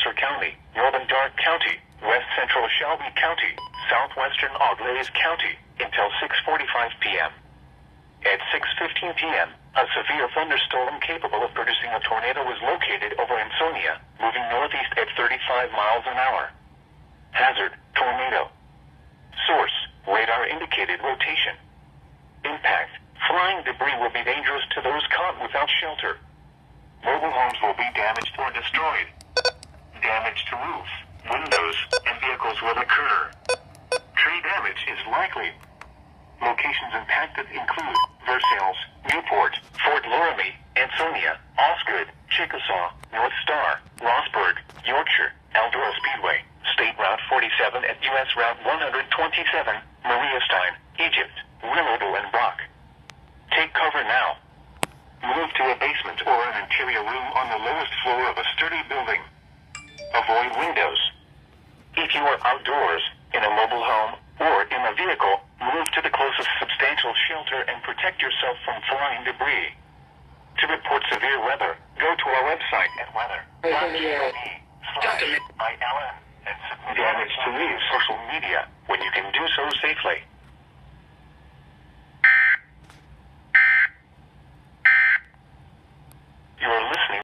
Mercer County, northern Darke County, west central Shelby County, southwestern Auglaize County, until 6:45 p.m. At 6:15 p.m., a severe thunderstorm capable of producing a tornado was located over Ansonia, moving northeast at 35 miles an hour. Hazard, tornado. Source, radar indicated rotation. Impact, flying debris will be dangerous to those caught without shelter. Mobile homes will be damaged or destroyed. Damage to roofs, windows, and vehicles will occur. Tree damage is likely. Locations impacted include Versailles, Newport, Fort Loramie, Ansonia, Osgood, Chickasaw, North Star, Rossburg, Yorkshire, Eldora Speedway, State Route 47 and U.S. Route 127, Maria Stein, Egypt, Willowville and Brock. Take cover now. Move to a basement or an interior room on the lowest floor of a sturdy building. Avoid windows. If you are outdoors, in a mobile home, or in a vehicle, move to the closest substantial shelter and protect yourself from flying debris. To report severe weather, go to our website at weather.gov/ILN and submit damage to leave social media when you can do so safely.